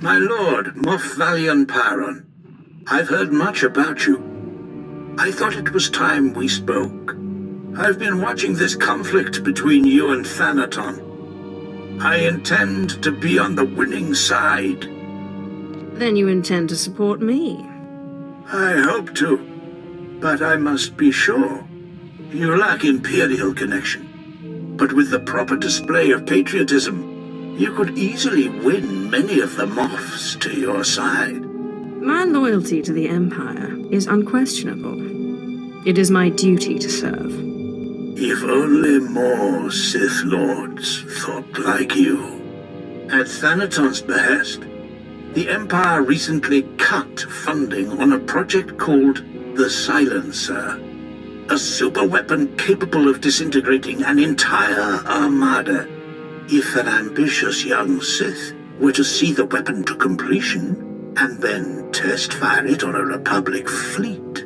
My lord, Moff Valiant Paron, I've heard much about you. I thought it was time we spoke. I've been watching this conflict between you and Thanaton. I intend to be on the winning side. Then you intend to support me? I hope to, but I must be sure. You lack Imperial connection, but with the proper display of patriotism, you could easily win many of the Moffs to your side. My loyalty to the Empire is unquestionable. It is my duty to serve. If only more Sith Lords thought like you. At Thanaton's behest, the Empire recently cut funding on a project called the Silencer, a superweapon capable of disintegrating an entire armada. If an ambitious young Sith were to see the weapon to completion, and then test fire it on a Republic fleet,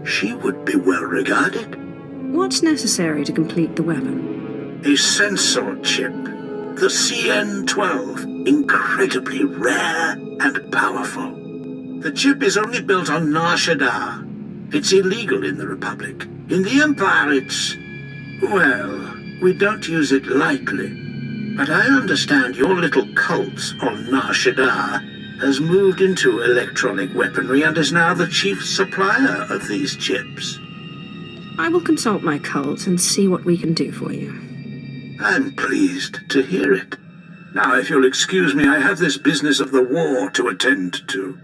she would be well regarded. What's necessary to complete the weapon? A sensor chip, the CN-12, incredibly rare and powerful. The chip is only built on Nar Shaddaa. It's illegal in the Republic. In the Empire, it's... well, we don't use it lightly. But I understand your little cult on Nar Shaddaa has moved into electronic weaponry and is now the chief supplier of these chips. I will consult my cult and see what we can do for you. I'm pleased to hear it. Now, if you'll excuse me, I have this business of the war to attend to.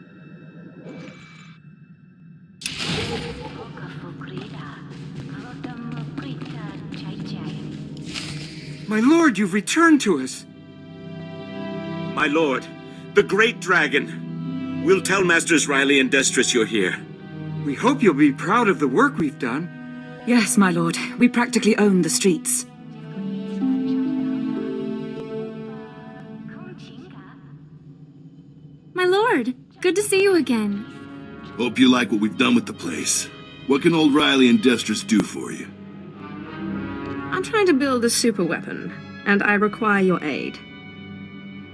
My lord, you've returned to us. My lord, the Great Dragon. We'll tell Masters Riley and Destris you're here. We hope you'll be proud of the work we've done. Yes, my lord. We practically own the streets. My lord, good to see you again. Hope you like what we've done with the place. What can old Riley and Destris do for you? I'm trying to build a super weapon, and I require your aid.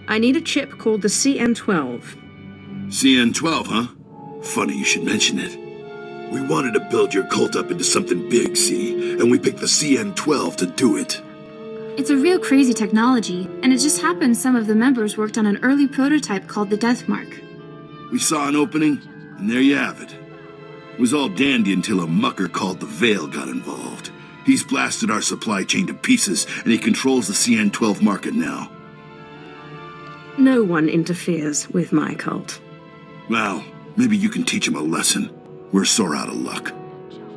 I need a chip called the CN-12. CN-12, huh? Funny you should mention it. We wanted to build your cult up into something big, see? And we picked the CN-12 to do it. It's a real crazy technology, and it just happens some of the members worked on an early prototype called the Death Mark. We saw an opening, and there you have it. It was all dandy until a mucker called the Veil got involved. He's blasted our supply chain to pieces, and he controls the CN-12 market now. No one interferes with my cult. Well, maybe you can teach him a lesson. We're sore out of luck.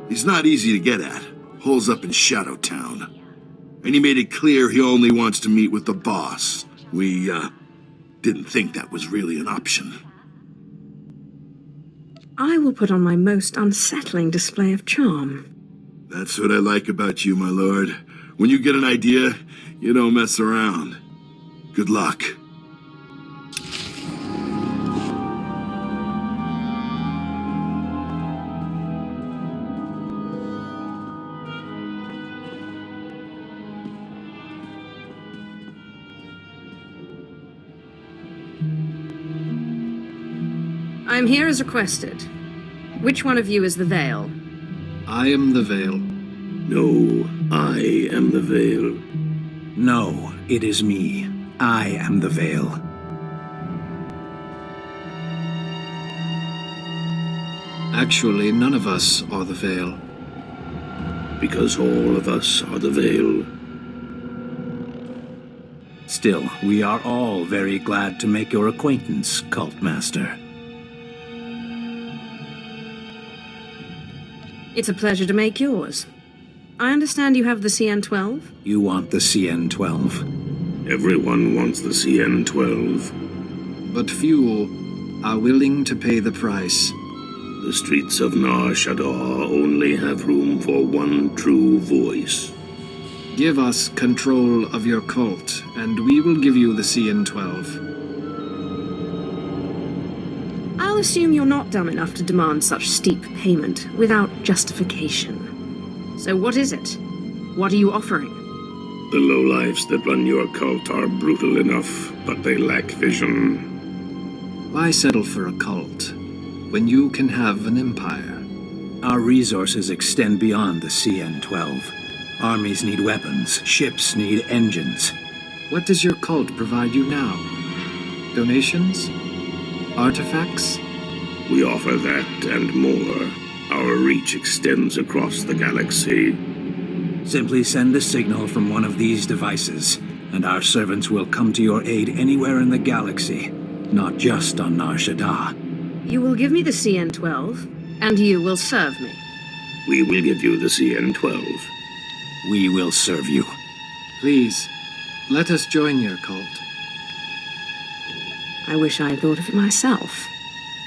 He's not easy to get at. Holes up in Shadow Town. And he made it clear he only wants to meet with the boss. We, didn't think that was really an option. I will put on my most unsettling display of charm. That's what I like about you, my lord. When you get an idea, you don't mess around. Good luck. I'm here as requested. Which one of you is the Veil? I am the Veil. No, I am the Veil. No, it is me. I am the Veil. Actually, none of us are the Veil. Because all of us are the Veil. Still, we are all very glad to make your acquaintance, Cult Master. It's a pleasure to make yours. I understand you have the CN-12? You want the CN-12. Everyone wants the CN-12. But few are willing to pay the price. The streets of Nar Shaddaa only have room for one true voice. Give us control of your cult, and we will give you the CN-12. I'll assume you're not dumb enough to demand such steep payment without justification. So what is it? What are you offering? The lowlifes that run your cult are brutal enough, but they lack vision. Why settle for a cult when you can have an empire? Our resources extend beyond the CN-12. Armies need weapons, ships need engines. What does your cult provide you now? Donations? Artifacts? We offer that and more. Our reach extends across the galaxy. Simply send a signal from one of these devices, and our servants will come to your aid anywhere in the galaxy, not just on Nar Shaddaa. You will give me the CN-12, and you will serve me. We will give you the CN-12. We will serve you. Please, let us join your cult. I wish I had thought of it myself.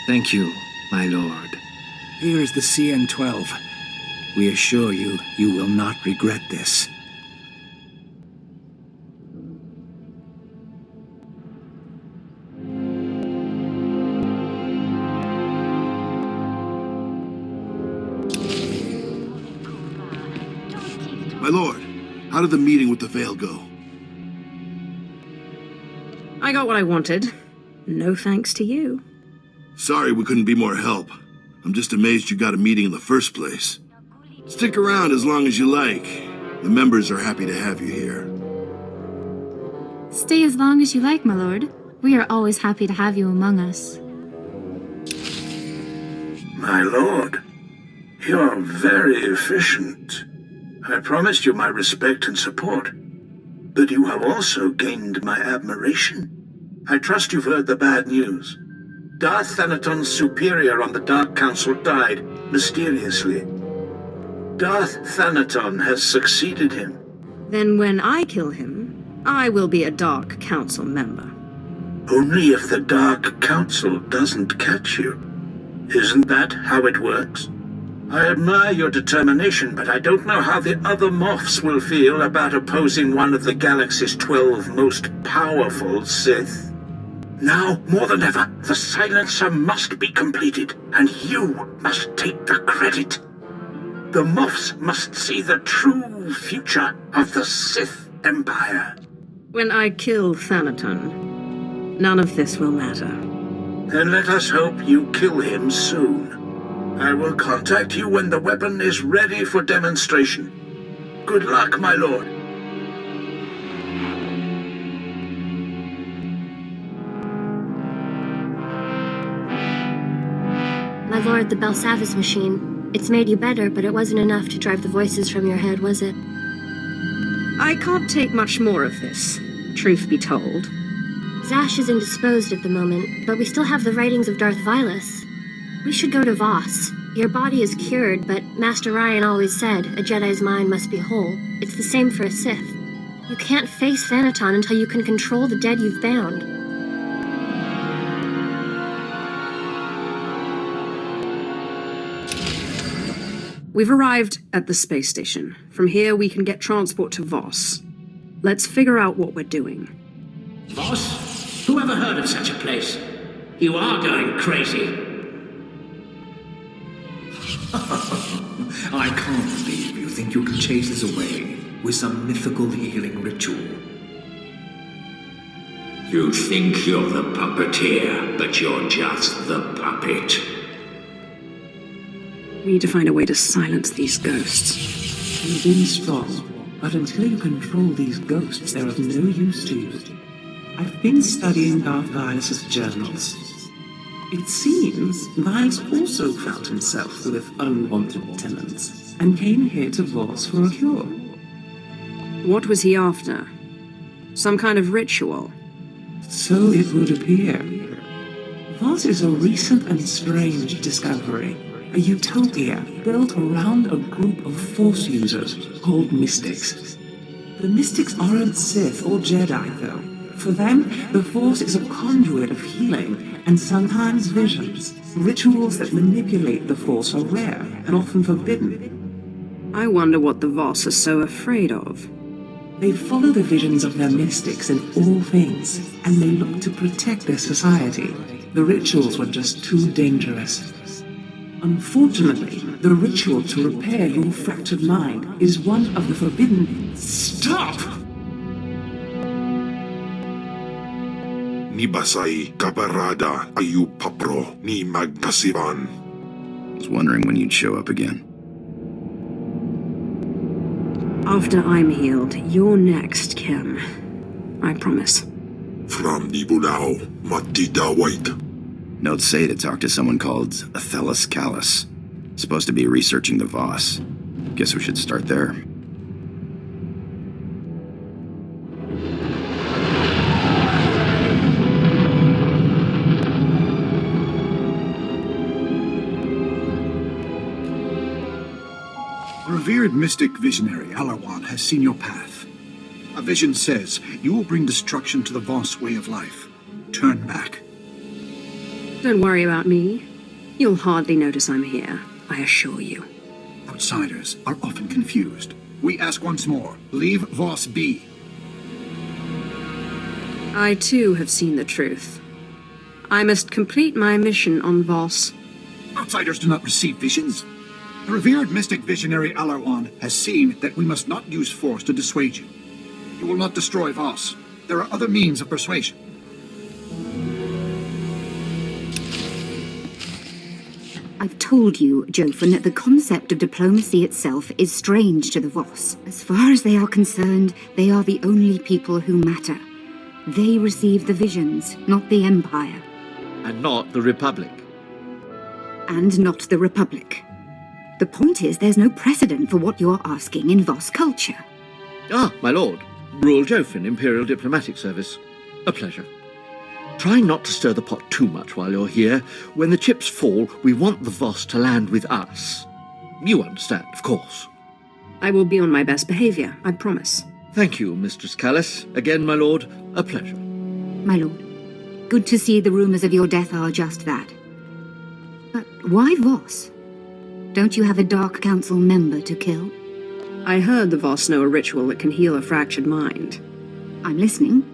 Thank you, my lord. Here is the CN-12. We assure you, you will not regret this. My lord, how did the meeting with the Veil go? I got what I wanted. No thanks to you. Sorry we couldn't be more help. I'm just amazed you got a meeting in the first place. Stick around as long as you like. The members are happy to have you here. Stay as long as you like, my lord. We are always happy to have you among us. My lord, you're very efficient. I promised you my respect and support, but you have also gained my admiration. I trust you've heard the bad news. Darth Thanaton's superior on the Dark Council died mysteriously. Darth Thanaton has succeeded him. Then when I kill him, I will be a Dark Council member. Only if the Dark Council doesn't catch you. Isn't that how it works? I admire your determination, but I don't know how the other Moffs will feel about opposing one of the galaxy's 12 most powerful Sith. Now, more than ever, the silencer must be completed, and you must take the credit. The Moffs must see the true future of the Sith Empire. When I kill Thanaton, none of this will matter. Then let us hope you kill him soon. I will contact you when the weapon is ready for demonstration. Good luck, my lord. My lord, the Belsavis machine. It's made you better, but it wasn't enough to drive the voices from your head, was it? I can't take much more of this, truth be told. Zash is indisposed at the moment, but we still have the writings of Darth Vilus. We should go to Voss. Your body is cured, but Master Ryan always said a Jedi's mind must be whole. It's the same for a Sith. You can't face Thanaton until you can control the dead you've bound. We've arrived at the space station. From here, we can get transport to Voss. Let's figure out what we're doing. Voss? Who ever heard of such a place? You are going crazy. I can't believe you think you can chase us away with some mythical healing ritual. You think you're the puppeteer, but you're just the puppet. We need to find a way to silence these ghosts. You've been strong, but until you control these ghosts, they're of no use to you. I've been studying Darth Vilus's journals. It seems Viles also found himself with unwanted tenants, and came here to Voss for a cure. What was he after? Some kind of ritual? So it would appear. Voss is a recent and strange discovery. A utopia built around a group of Force users called Mystics. The Mystics aren't Sith or Jedi, though. For them, the Force is a conduit of healing and sometimes visions. Rituals that manipulate the Force are rare and often forbidden. I wonder what the Voss are so afraid of. They follow the visions of their mystics in all things, and they look to protect their society. The rituals were just too dangerous. Unfortunately, the ritual to repair your fractured mind is one of the forbidden... Stop! ni Basay Kaparada Ayu Papro ni Magkasivan. I was wondering when you'd show up again. After I'm healed, you're next, Kim. I promise. From Nibulao, Matida White. Notes say to talk to someone called Athelis Callus. Supposed to be researching the Voss. Guess we should start there. Revered mystic visionary Alarwan has seen your path. A vision says you will bring destruction to the Voss way of life. Turn back. Don't worry about me. You'll hardly notice I'm here, I assure you. Outsiders are often confused. We ask once more, leave Voss be. I too have seen the truth. I must complete my mission on Voss. Outsiders do not receive visions. The revered mystic visionary Alarwan has seen that we must not use force to dissuade you. You will not destroy Voss. There are other means of persuasion. I've told you, Jofin, that the concept of diplomacy itself is strange to the Voss. As far as they are concerned, they are the only people who matter. They receive the visions, not the Empire. And not the Republic. And not the Republic. The point is, there's no precedent for what you're asking in Voss culture. Ah, my lord. Rural Jofin, Imperial Diplomatic Service. A pleasure. Try not to stir the pot too much while you're here. When the chips fall, we want the Voss to land with us. You understand, of course. I will be on my best behavior, I promise. Thank you, Mistress Callis. Again, my lord, a pleasure. My lord, good to see the rumors of your death are just that. But why Voss? Don't you have a Dark Council member to kill? I heard the Voss know a ritual that can heal a fractured mind. I'm listening.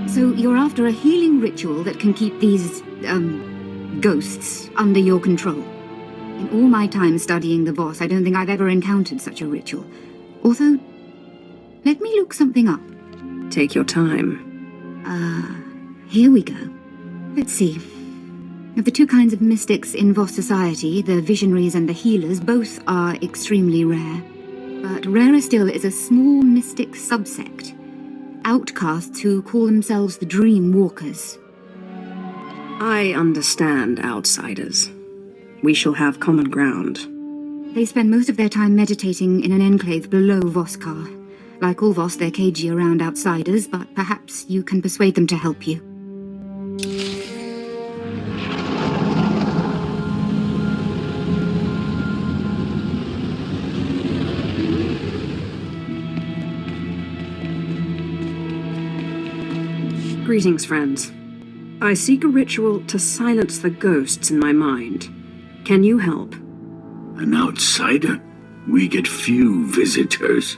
So you're after a healing ritual that can keep these, ghosts under your control. In all my time studying the Voss, I don't think I've ever encountered such a ritual. Although, let me look something up. Take your time. Here we go. Let's see. Of the two kinds of mystics in Voss society, the visionaries and the healers, both are extremely rare. But rarer still is a small mystic subsect. Outcasts who call themselves the Dream Walkers. I understand, outsiders. We shall have common ground. They spend most of their time meditating in an enclave below Voskar. Like all Voss, they're cagey around outsiders, but perhaps you can persuade them to help you. Greetings, friends. I seek a ritual to silence the ghosts in my mind. Can you help? An outsider? We get few visitors.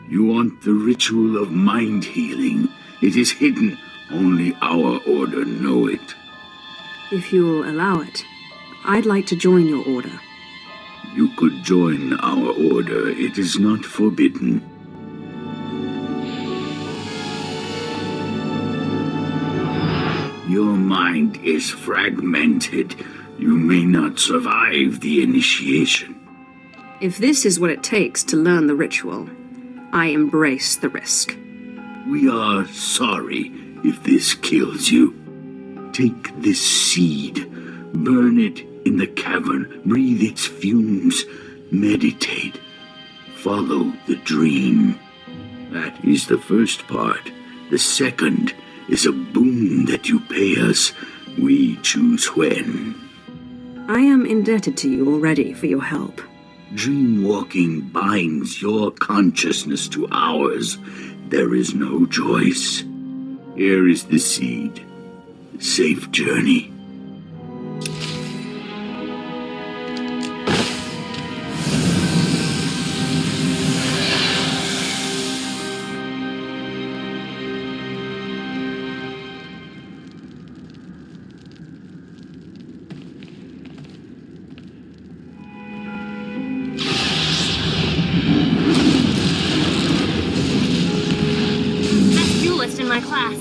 You want the ritual of mind healing. It is hidden. Only our order know it. If you'll allow it, I'd like to join your order. You could join our order. It is not forbidden. Your mind is fragmented. You may not survive the initiation. If this is what it takes to learn the ritual, I embrace the risk. We are sorry if this kills you. Take this seed, burn it in the cavern, breathe its fumes, meditate, follow the dream. That is the first part. The second is a boon that you pay us. We choose when. I am indebted to you already for your help. Dreamwalking binds your consciousness to ours. There is no choice. Here is the seed. Safe journey. duelist in my class.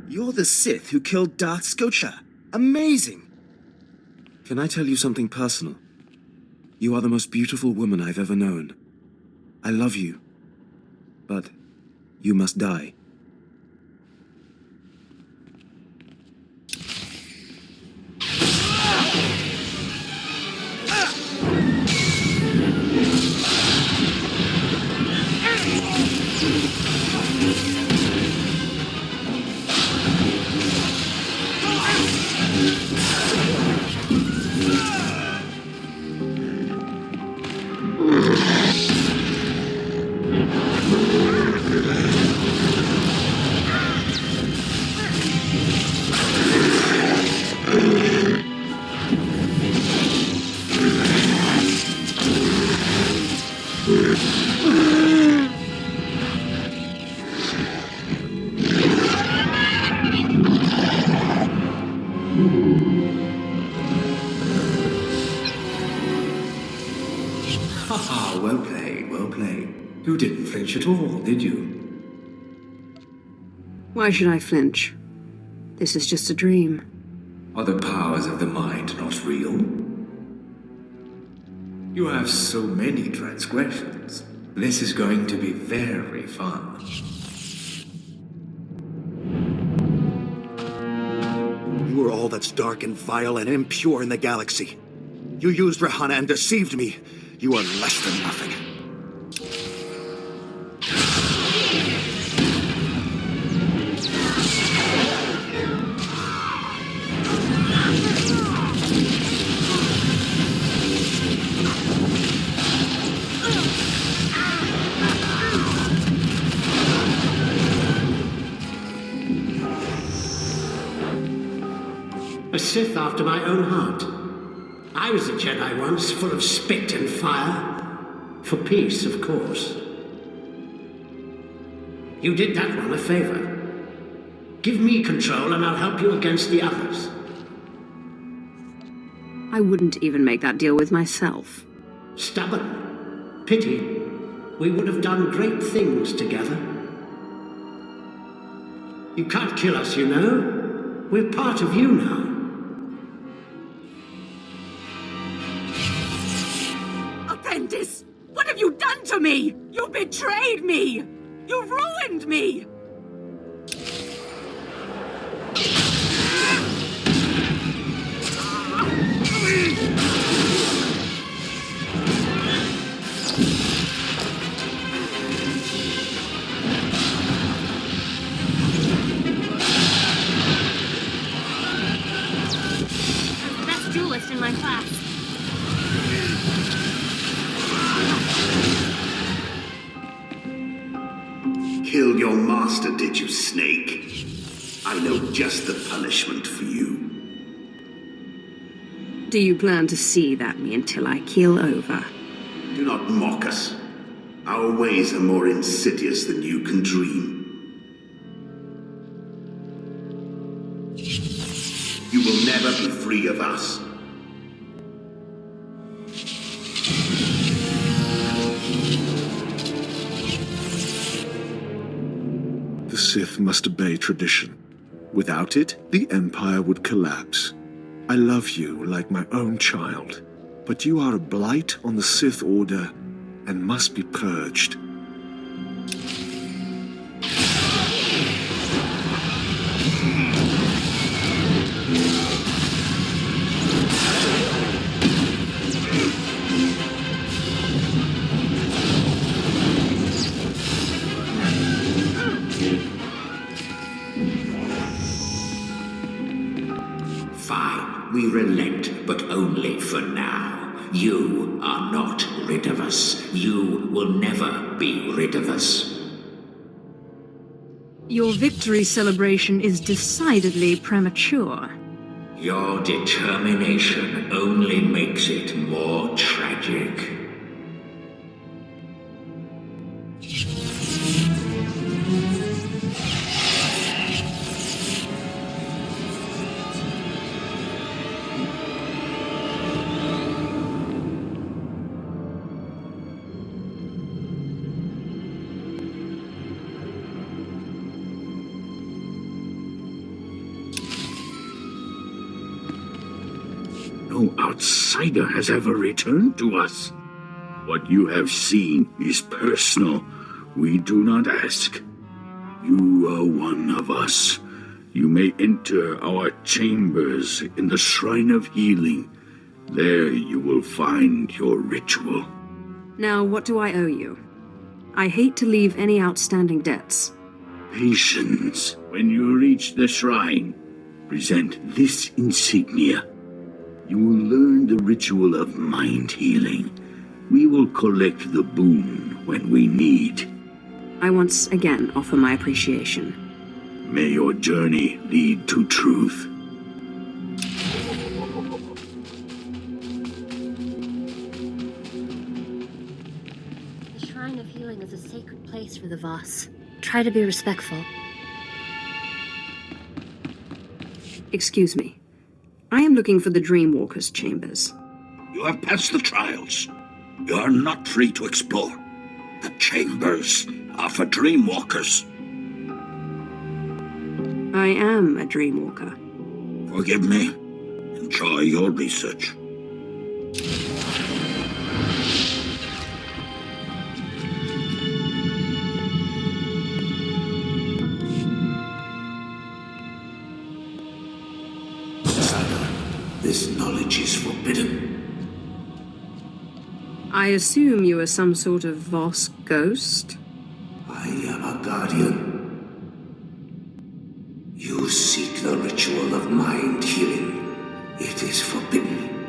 You're the Sith who killed Darth SWTOR. Amazing! Can I tell you something personal? You are the most beautiful woman I've ever known. I love you. But you must die. Well played, well played. You didn't flinch at all, did you? Why should I flinch? This is just a dream. Are the powers of the mind not real? You have so many transgressions. This is going to be very fun. You are all that's dark and vile and impure in the galaxy. You used Rahana and deceived me. You are less than nothing. A Sith after my own heart. I was a Jedi once, full of spit and fire. For peace, of course. You did that one a favor. Give me control and I'll help you against the others. I wouldn't even make that deal with myself. Stubborn. Pity. We would have done great things together. You can't kill us, you know. We're part of you now. Apprentice! What have you done to me? You betrayed me! You ruined me! Best duelist in my class. Killed your master, did you, Snake? I know just the punishment for you. Do you plan to seethe at me until I keel over? Do not mock us. Our ways are more insidious than you can dream. You will never be free of us. The Sith must obey tradition. Without it, the Empire would collapse. I love you like my own child, but you are a blight on the Sith Order and must be purged. Fine, we relent, but only for now. You are not rid of us. You will never be rid of us. Your victory celebration is decidedly premature. Your determination only makes it more tragic. No outsider has ever returned to us. What you have seen is personal. We do not ask. You are one of us. You may enter our chambers in the Shrine of Healing. There you will find your ritual. Now, what do I owe you? I hate to leave any outstanding debts. Patience. When you reach the shrine, present this insignia. You will learn the ritual of mind healing. We will collect the boon when we need. I once again offer my appreciation. May your journey lead to truth. The Shrine of Healing is a sacred place for the Voss. Try to be respectful. Excuse me. I am looking for the Dreamwalker's chambers. You have passed the trials. You are not free to explore. The chambers are for Dreamwalkers. I am a Dreamwalker. Forgive me. Enjoy your research. This knowledge is forbidden. I assume you are some sort of Voss ghost? I am a guardian. You seek the ritual of mind healing. It is forbidden.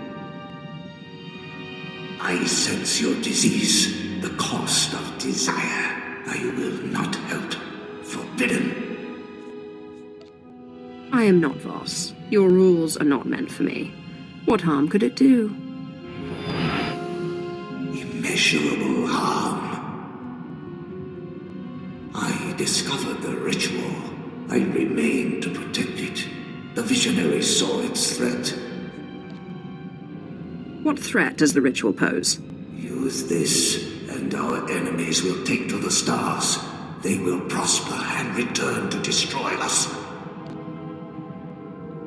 I sense your disease, the cost of desire. I will not help. Forbidden. I am not Voss. Your rules are not meant for me. What harm could it do? Immeasurable harm. I discovered the ritual. I remained to protect it. The visionary saw its threat. What threat does the ritual pose? Use this, and our enemies will take to the stars. They will prosper and return to destroy us.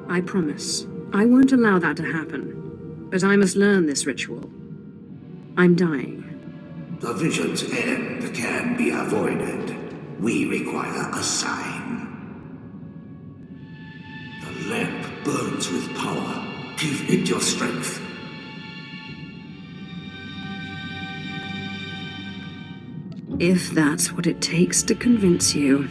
I promise. I won't allow that to happen. But I must learn this ritual. I'm dying. The vision's end can be avoided. We require a sign. The lamp burns with power. Give it your strength. If that's what it takes to convince you.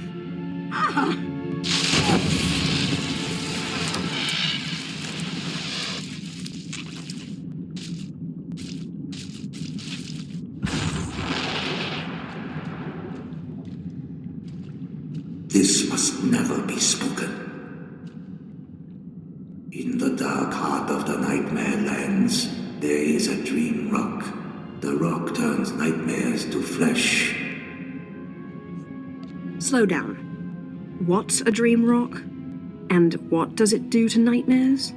This must never be spoken. In the dark heart of the Nightmare Lands, there is a dream rock. The rock turns nightmares to flesh. Slow down. What's a dream rock? And what does it do to nightmares?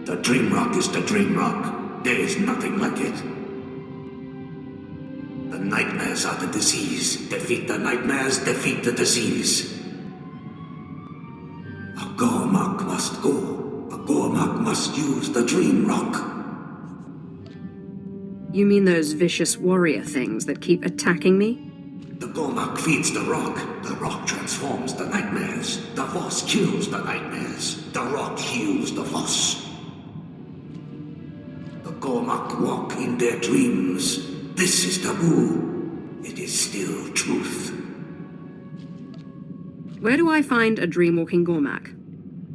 The dream rock is the dream rock. There is nothing like it. The nightmares are the disease. Defeat the nightmares, defeat the disease. A Gormak must go. A Gormak must use the dream rock. You mean those vicious warrior things that keep attacking me? The Gormak feeds the rock. The rock transforms the nightmares. The Voss kills the nightmares. The rock heals the Voss. The Gormak walk in their dreams. This is taboo. It is still truth. Where do I find a dream-walking Gormak?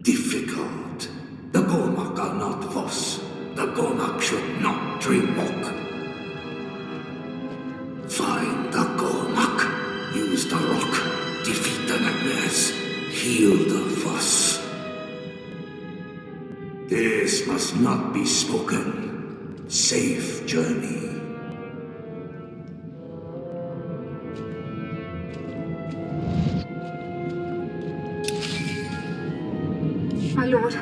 Difficult. The Gormak are not Voss. The Gormak should not dreamwalk. Find the Gormak. Use the rock. Defeat the nightmares. Heal the Voss. This must not be spoken. Safe journey. My lord,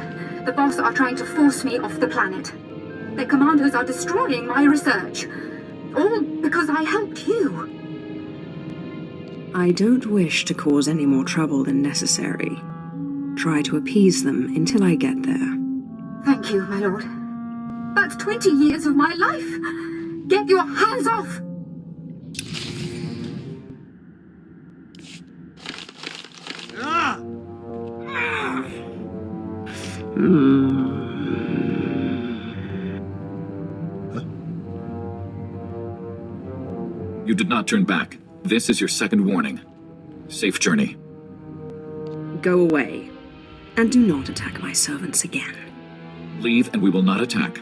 the Voss are trying to force me off the planet. Their commanders are destroying my research. All because I helped you. I don't wish to cause any more trouble than necessary. Try to appease them until I get there. Thank you, my lord. That's 20 years of my life. Get your hands off! You did not turn back. This is your second warning. Safe journey. Go away. And do not attack my servants again. Leave and we will not attack.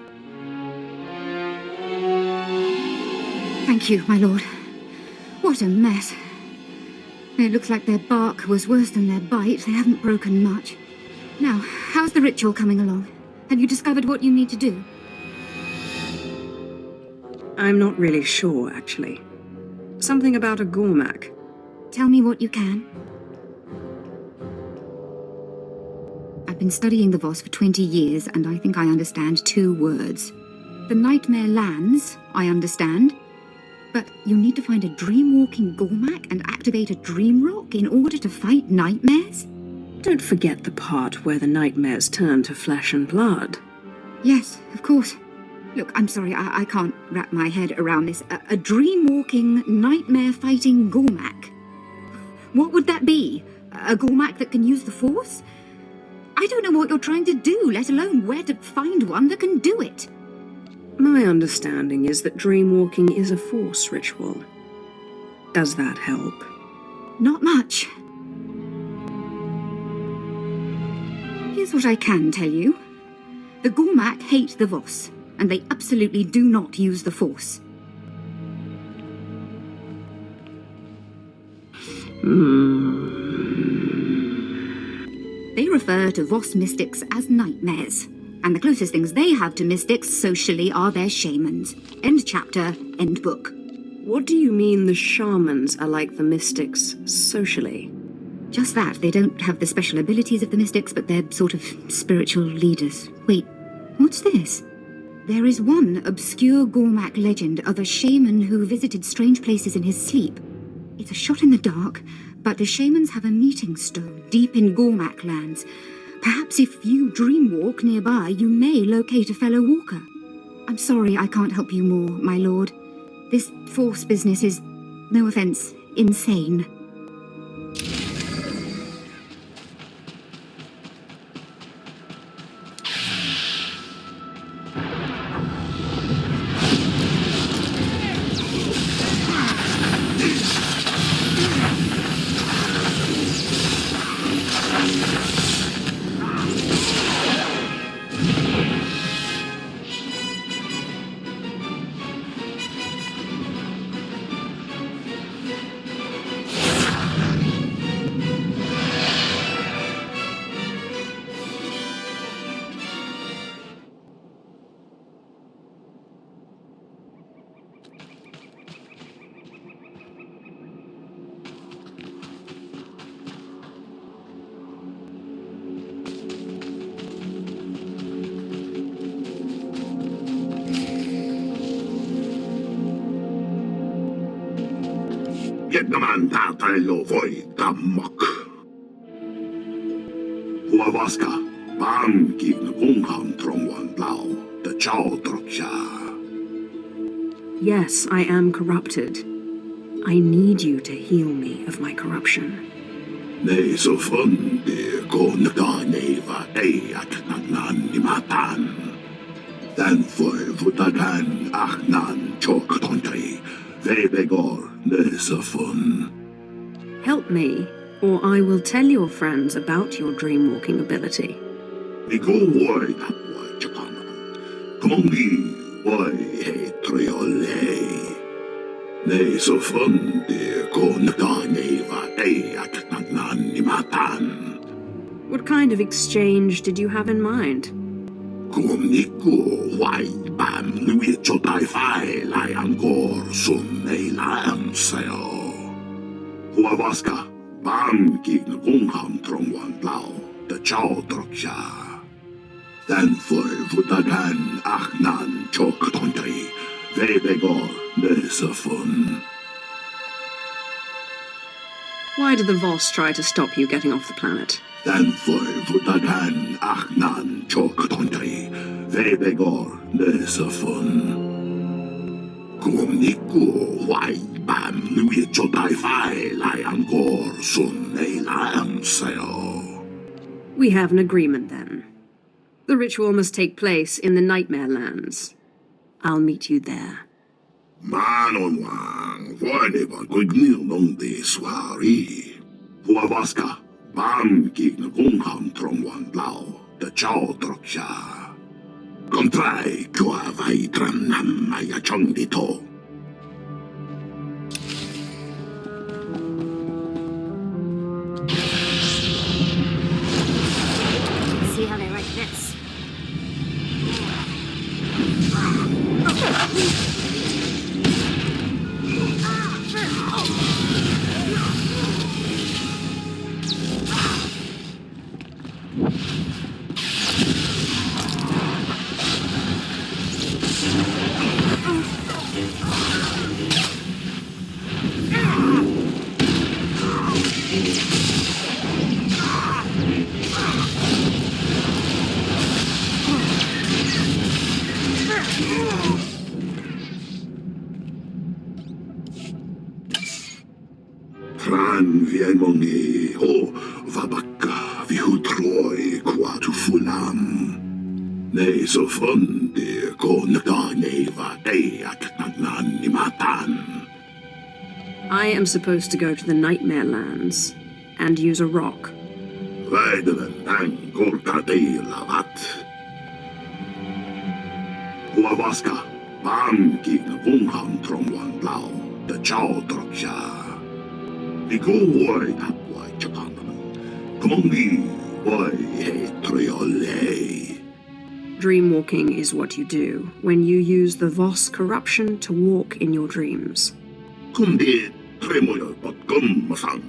Thank you, my lord. What a mess. It looks like their bark was worse than their bite. They haven't broken much. Now, how's the ritual coming along? Have you discovered what you need to do? I'm not really sure, actually. Something about a Gormak. Tell me what you can. I've been studying the Voss for 20 years, and I think I understand 2 words. The Nightmare lands, I understand. But you need to find a dream-walking Gormak and activate a dream rock in order to fight nightmares? Don't forget the part where the nightmares turn to flesh and blood. Yes, of course. Look, I'm sorry, I can't wrap my head around this. A dream-walking, nightmare-fighting Gormak. What would that be? A Gormak that can use the Force? I don't know what you're trying to do, let alone where to find one that can do it. My understanding is that dreamwalking is a Force ritual. Does that help? Not much. Here's what I can tell you. The Gormak hate the Voss, and they absolutely do not use the Force. They refer to Voss mystics as nightmares, and the closest things they have to mystics socially are their shamans. End chapter, end book. What do you mean the shamans are like the mystics socially? Just that. They don't have the special abilities of the mystics, but they're sort of spiritual leaders. Wait, what's this? There is one obscure Gormak legend of a shaman who visited strange places in his sleep. It's a shot in the dark, but the shamans have a meeting stone deep in Gormak lands. Perhaps if you dreamwalk nearby, you may locate a fellow walker. I'm sorry I can't help you more, my lord. This Force business is, no offense, insane. Naman tatalo voi tammak. Huavaska, pankin ungham trongwan lao, the chow troksha. Yes, I am corrupted. I need you to heal me of my corruption. Ne so fundi ko neva eyak nagnan nimatan. Dan foi vutagan achnan chok tontay. Vebegor nesafun. Help me, or I will tell your friends about your dream-walking ability. Nico wai tapwai chakana. Kamongi wai he triole. Ne so funde ko nakaneva e akatnan ni matan. What kind of exchange did you have in mind? Kumniko wai bam lui chotai fai lai angor sun nei lam sayo. Huavaska bam ki ngungham trong wan lao the chow troksha. Then for vutagan achnan choktontai vebegor nesafun. Why did the Voss try to stop you getting off the planet? Then for vutagan achnan choktontai vebegor nesafun. Kumniko wai bam lui chotai fai lai angor sun nei lam sayo. We have an agreement then. The ritual must take place in the Nightmare Lands. I'll meet you there. Manon wang whatever good meal non de soiree. Huavaska bam ki ngungham trong wan lao the chow troksha. Kontrai kua vai tram nam maya chong dito. See how they like this. Tran vienmongi ho vabaka vihutroi quatu fulam. Ne so fonde ko nakaneva e akatnan ni matan. I am supposed to go to the Nightmare Lands and use a rock. Väidelen tän kurka lavat. Huavaska pamki ngungham trong wan lao the chow troksha. Nico wai tapwai chakana. Kamongi wai he triole. Dreamwalking is what you do when you use the Voss corruption to walk in your dreams. Kundi tremoyo potkum masang.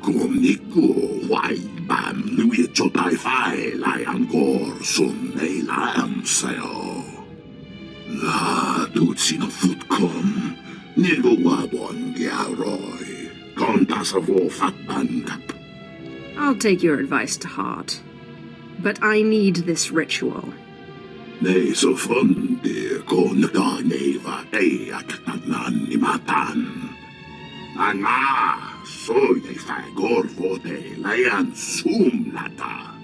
Kumniko wai bam lui chotai fai lai angor sun nei lam sayo. La dutsi na futkom. Nigo wabon giaroi. I'll take your advice to heart. But I need this ritual. Ne so fonde ko nakaneva e akatnan ni matan. Anma so ye fagor vote layan sum lata.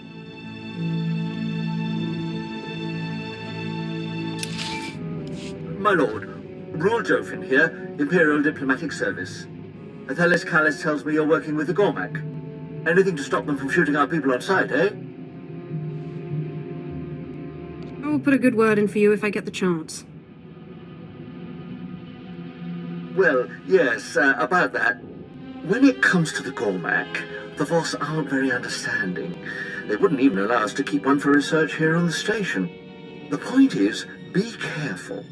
My lord, Rural Jofin here, Imperial Diplomatic Service. Athalis Callis tells me you're working with the Gormak. Anything to stop them from shooting our people on sight, eh? I will put a good word in for you if I get the chance. Well, yes, about that. When it comes to the Gormak, the Voss aren't very understanding. They wouldn't even allow us to keep one for research here on the station. The point is, be careful.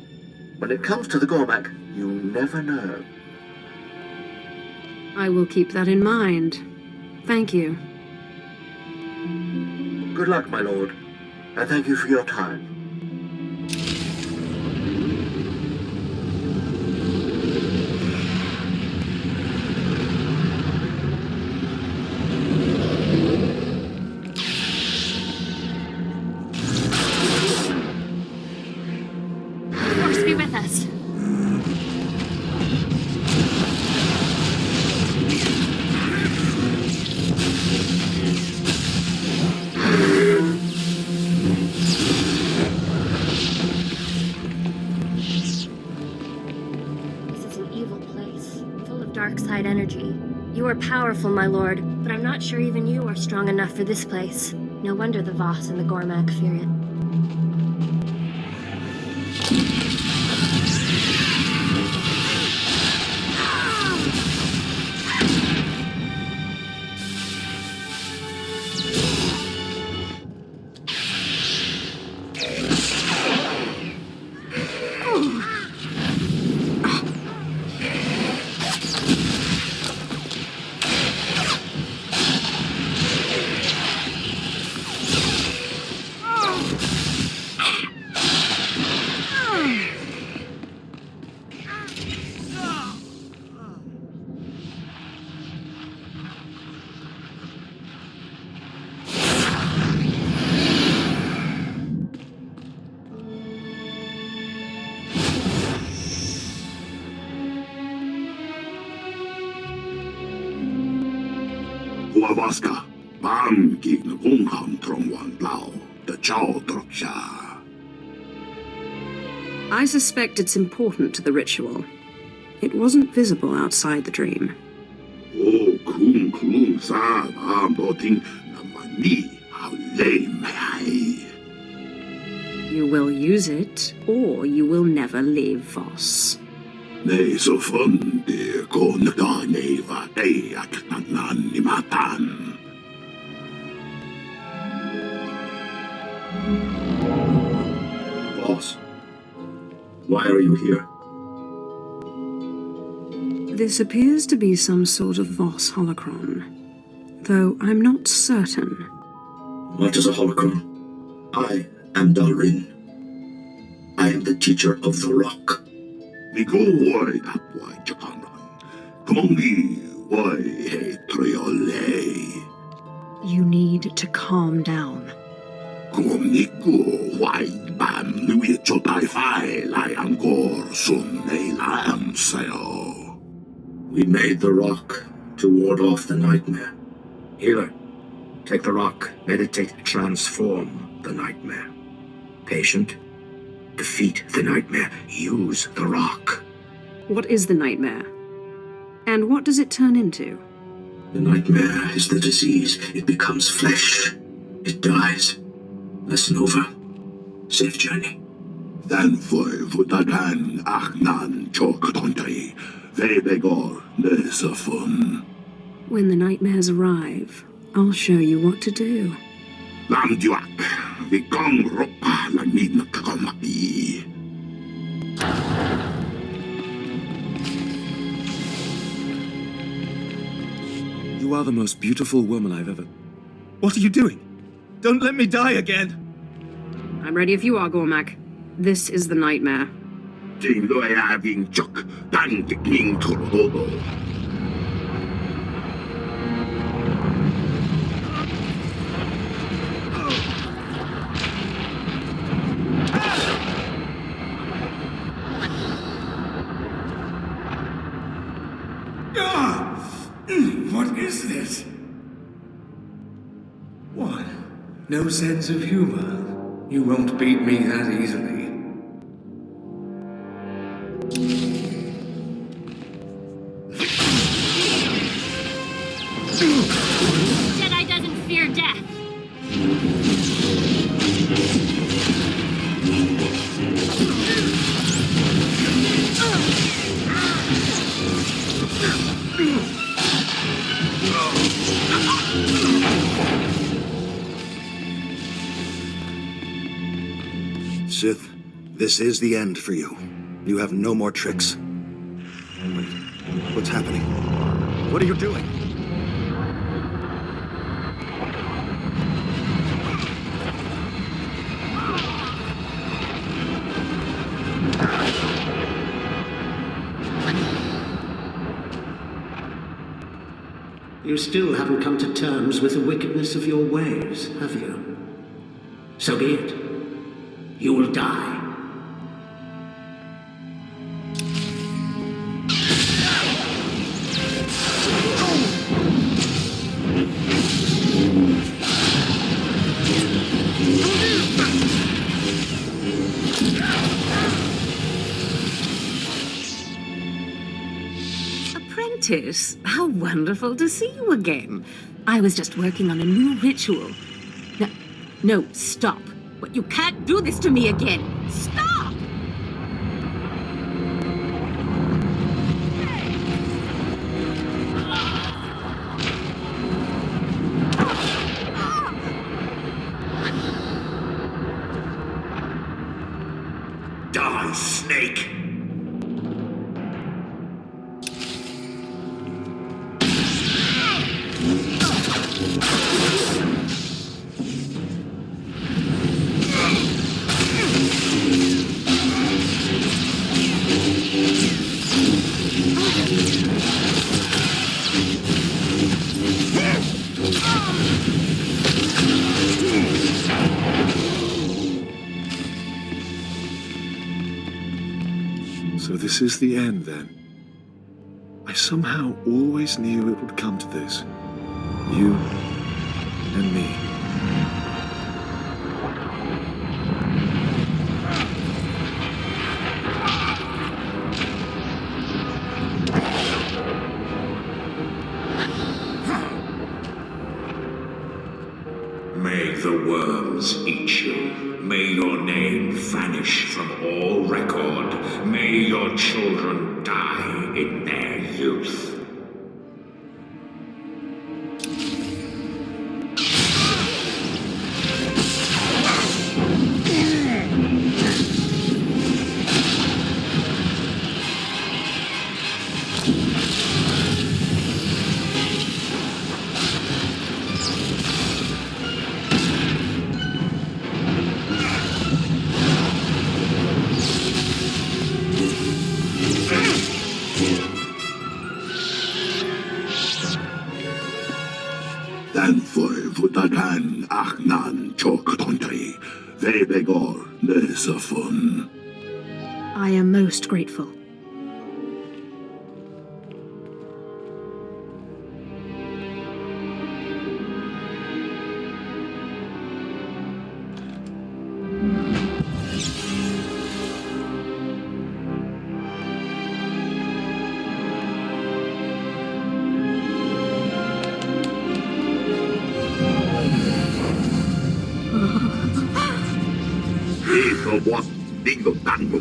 When it comes to the Gormak, you never know. I will keep that in mind. Thank you. Good luck, my lord, and thank you for your time. Force be with us. You are powerful, my lord, but I'm not sure even you are strong enough for this place. No wonder the Voss and the Gormak fear it. Huavaska, Bam Gigna Gungham Trongwan Lao, the Chow Droksha. I suspect it's important to the ritual. It wasn't visible outside the dream. Oh, Kung Klung Sa, Bam Boting, Namani, how lame I. You will use it, or you will never leave Voss. Nei så fun det går da neva ei aknan ni matan. Boss, why are you here? This appears to be some sort of Voss holocron, though I'm not certain. What is a holocron? I am Dalrin. I am the teacher of the rock. Nigoy tapway Japanran. Kongi why he triole. You need to calm down. Kumniku why bam nui chotai fai lai angor sun nei lam sayo. We made the rock to ward off the nightmare. Healer, take the rock, meditate, transform the nightmare. Patient, defeat the nightmare, use the rock. What is the nightmare? And what does it turn into? The nightmare is the disease. It becomes flesh. It dies. Lesson over. Safe journey. Dan foi vutagan aknan choktontai. Vebegor nesafun. When the nightmares arrive, I'll show you what to do. Lam duak, vikong ropa lanin kakamaki. You are the most beautiful woman I've ever... What are you doing? Don't let me die again! I'm ready if you are, Gormak. This is the nightmare. Jing loy aving chok, dan king torodo. What is this? What? No sense of humor? You won't beat me that easily. Jedi doesn't fear death. Sith, this is the end for you. You have no more tricks. Wait, what's happening? What are you doing? You still haven't come to terms with the wickedness of your ways, have you? So be it. You will die. Apprentice? How Wonderful to see you again. I was just working on a new ritual. No, stop. But you can't do this to me again. Stop! Die, snake! So this is the end, then? I somehow always knew it would come to this. You and me. May the worms eat you. May your name vanish from all record. May your children die in their youth. Huracan Achnan Choktontai Vebegor Nesafun. I am most grateful. What ding the tango?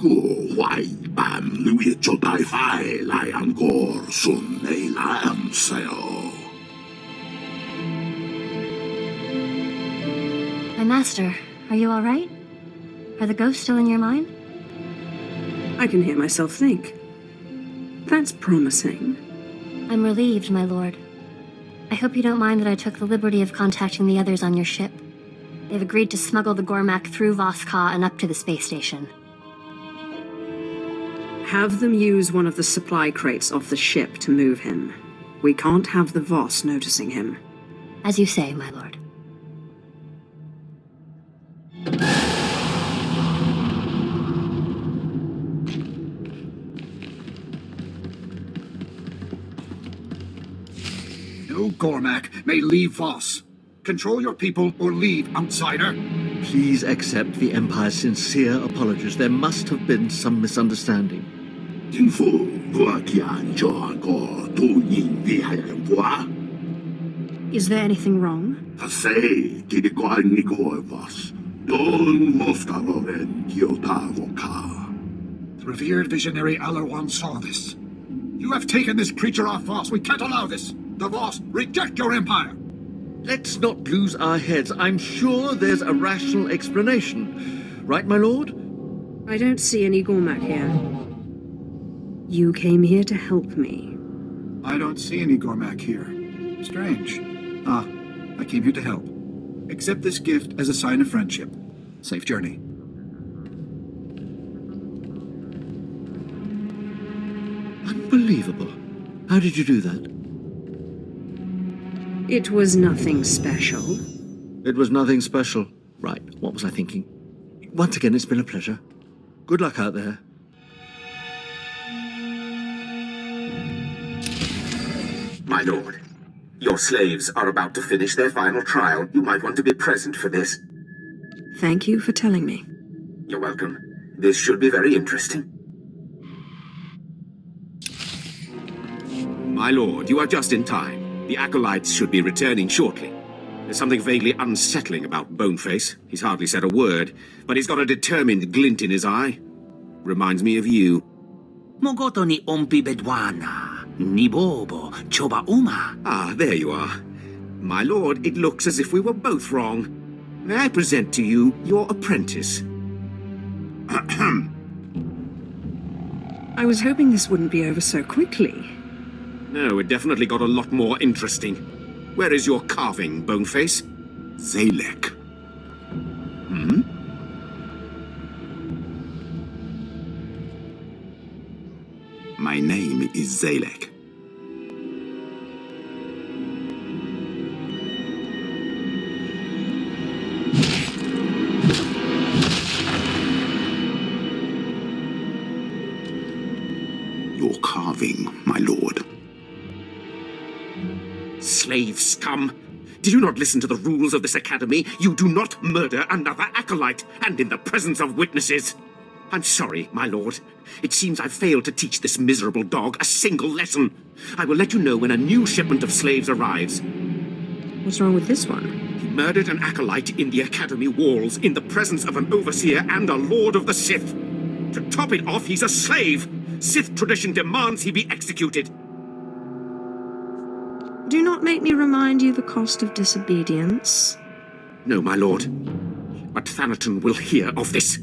Ray Bans RB3684CH My master, are you all right? Are the ghosts still in your mind? I can hear myself think. That's promising. I'm relieved, my lord. I hope you don't mind that I took the liberty of contacting the others on your ship. They've agreed to smuggle the Gormak through Voska and up to the space station. Have them use one of the supply crates off the ship to move him. We can't have the Voss noticing him. As you say, my lord. No Gormak may leave Voss. Control your people or leave, outsider. Please accept the Empire's sincere apologies. There must have been some misunderstanding. Is there anything wrong? The revered visionary Alarwan saw this. You have taken this creature off Voss. We can't allow this. The Voss reject your empire. Let's not lose our heads. I'm sure there's a rational explanation. Right, my lord? I don't see any Gormak here. You came here to help me. I don't see any Gormak here. Strange. I came here to help. Accept this gift as a sign of friendship. Safe journey. Unbelievable. How did you do that? It was nothing special. It was nothing special. Right, what was I thinking? Once again, it's been a pleasure. Good luck out there. My lord, your slaves are about to finish their final trial. You might want to be present for this. Thank you for telling me. You're welcome. This should be very interesting. My lord, you are just in time. The acolytes should be returning shortly. There's something vaguely unsettling about Boneface. He's hardly said a word, but he's got a determined glint in his eye. Reminds me of you. Mogoto ni ompi bedwana, ni bobo, choba uma. Ah, there you are. My lord, it looks as if we were both wrong. May I present to you your apprentice? I was hoping this wouldn't be over so quickly. No, it definitely got a lot more interesting. Where is your carving, Boneface? Zalek. Hmm? My name is Zalek. Your carving, my lord. Slave scum! Did you not listen to the rules of this academy? You do not murder another acolyte, and in the presence of witnesses. I'm sorry, my lord. It seems I've failed to teach this miserable dog a single lesson. I will let you know when a new shipment of slaves arrives. What's wrong with this one? He murdered an acolyte in the academy walls, in the presence of an overseer and a lord of the Sith. To top it off, he's a slave. Sith tradition demands he be executed. Do not make me remind you the cost of disobedience. No, my lord. But Thanaton will hear of this.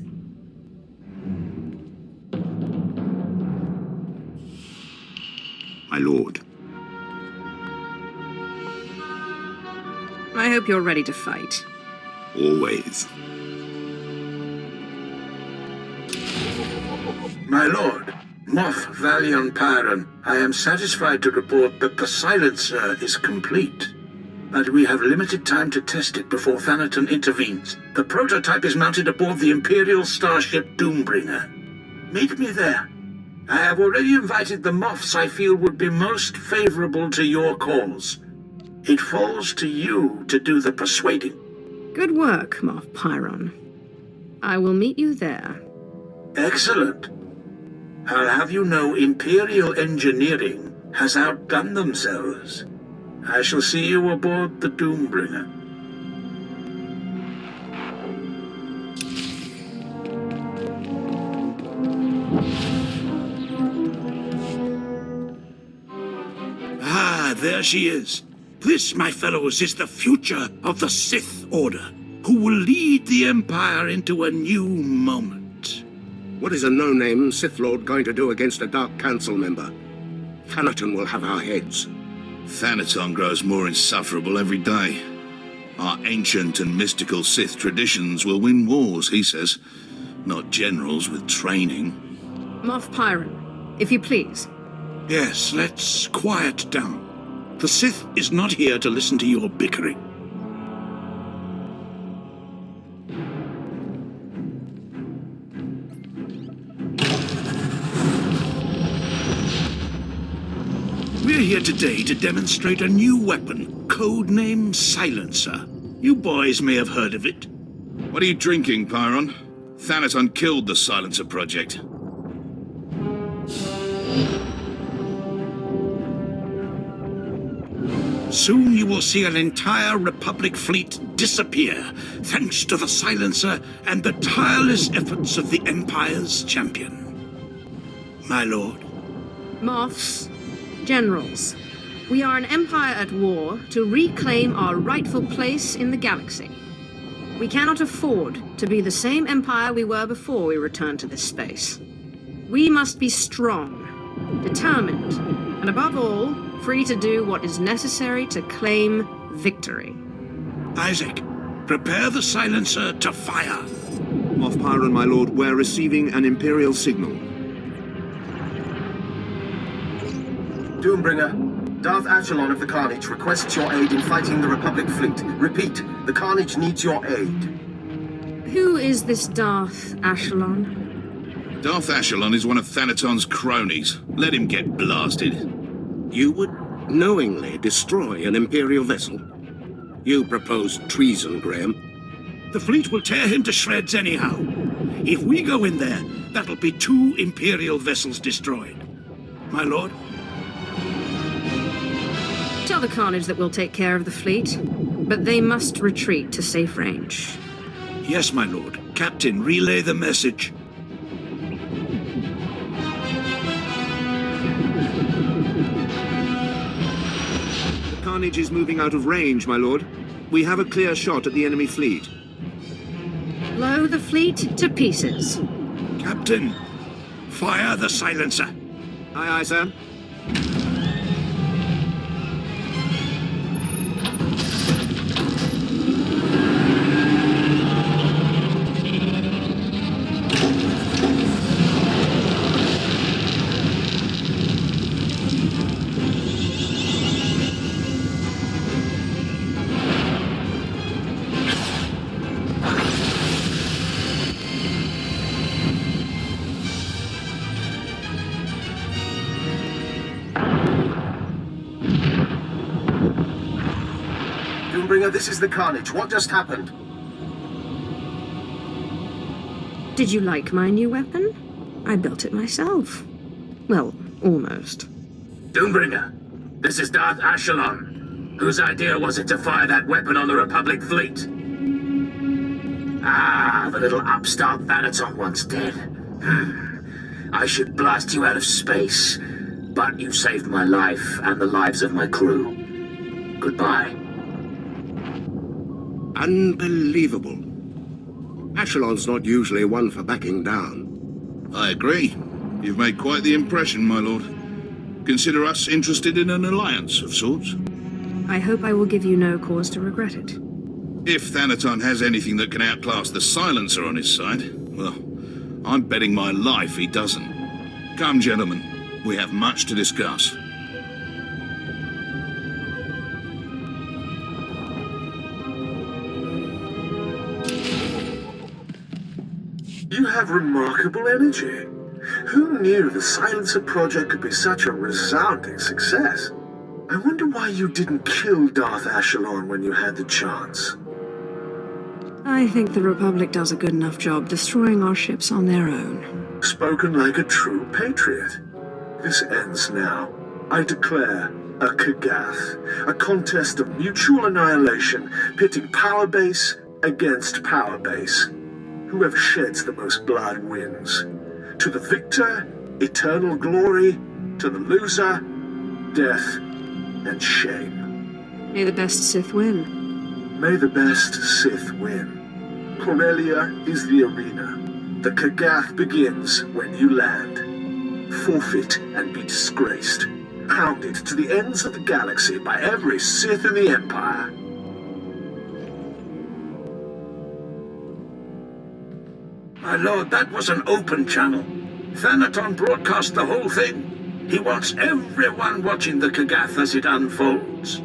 My lord. I hope you're ready to fight. Always. My lord, Moff Valion Pyron, I am satisfied to report that the silencer is complete. But we have limited time to test it before Thanaton intervenes. The prototype is mounted aboard the Imperial starship Doombringer. Meet me there. I have already invited the Moffs I feel would be most favorable to your cause. It falls to you to do the persuading. Good work, Moff Pyron. I will meet you there. Excellent. I'll have you know Imperial engineering has outdone themselves. I shall see you aboard the Doombringer. Ah, there she is. This, my fellows, is the future of the Sith Order, who will lead the Empire into a new moment. What is a no-name Sith Lord going to do against a Dark Council member? Thanaton will have our heads. Thanaton grows more insufferable every day. Our ancient and mystical Sith traditions will win wars, he says. Not generals with training. Moff Pyron, if you please. Yes, let's quiet down. The Sith is not here to listen to your bickering. We're here today to demonstrate a new weapon, codenamed Silencer. You boys may have heard of it. What are you drinking, Pyron? Thanaton killed the Silencer project. Soon you will see an entire Republic fleet disappear, thanks to the Silencer and the tireless efforts of the Empire's champion. My lord. Moffs, generals, we are an empire at war to reclaim our rightful place in the galaxy. We cannot afford to be the same empire we were before we returned to this space. We must be strong, determined, and above all, free to do what is necessary to claim victory. Isaac, prepare the Silencer to fire. Moff Pyron, my lord, we're receiving an Imperial signal. Doombringer, Darth Echelon of the Carnage requests your aid in fighting the Republic fleet. Repeat, the Carnage needs your aid. Who is this Darth Echelon? Darth Echelon is one of Thanaton's cronies. Let him get blasted. You would knowingly destroy an Imperial vessel? You propose treason, Graham. The fleet will tear him to shreds anyhow. If we go in there, that'll be 2 Imperial vessels destroyed. My lord? Tell the Carnage that we'll take care of the fleet, but they must retreat to safe range. Yes, my lord. Captain, relay the message. The Carnage is moving out of range, my lord. We have a clear shot at the enemy fleet. Blow the fleet to pieces. Captain, fire the silencer. Aye, aye, sir. Doombringer, this is the Carnage. What just happened? Did you like my new weapon? I built it myself. Well, almost. Doombringer, this is Darth Echelon. Whose idea was it to fire that weapon on the Republic fleet? Ah, the little upstart Thanaton once did. I should blast you out of space, but you saved my life and the lives of my crew. Goodbye. Unbelievable. Echelon's not usually one for backing down. I agree. You've made quite the impression, my lord. Consider us interested in an alliance of sorts. I hope I will give you no cause to regret it. If Thanaton has anything that can outclass the silencer on his side, well, I'm betting my life he doesn't. Come, gentlemen, we have much to discuss. You have remarkable energy. Who knew the Silencer project could be such a resounding success? I wonder why you didn't kill Darth Echelon when you had the chance. I think the Republic does a good enough job destroying our ships on their own. Spoken like a true patriot. This ends now. I declare a Kagath, a contest of mutual annihilation, pitting power base against power base. Whoever sheds the most blood wins. To the victor, eternal glory. To the loser, death and shame. May the best Sith win. May the best Sith win. Corellia is the arena. The Kagath begins when you land. Forfeit and be disgraced. Hounded to the ends of the galaxy by every Sith in the Empire. My lord, that was an open channel. Thanaton broadcast the whole thing. He wants everyone watching the Kagath as it unfolds.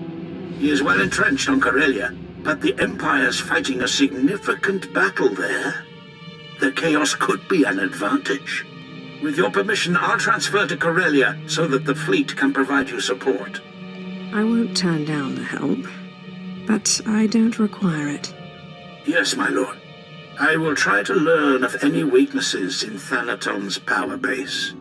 He is well entrenched on Corellia, but the Empire's fighting a significant battle there. The chaos could be an advantage. With your permission, I'll transfer to Corellia so that the fleet can provide you support. I won't turn down the help, but I don't require it. Yes, my lord. I will try to learn of any weaknesses in Thanaton's power base.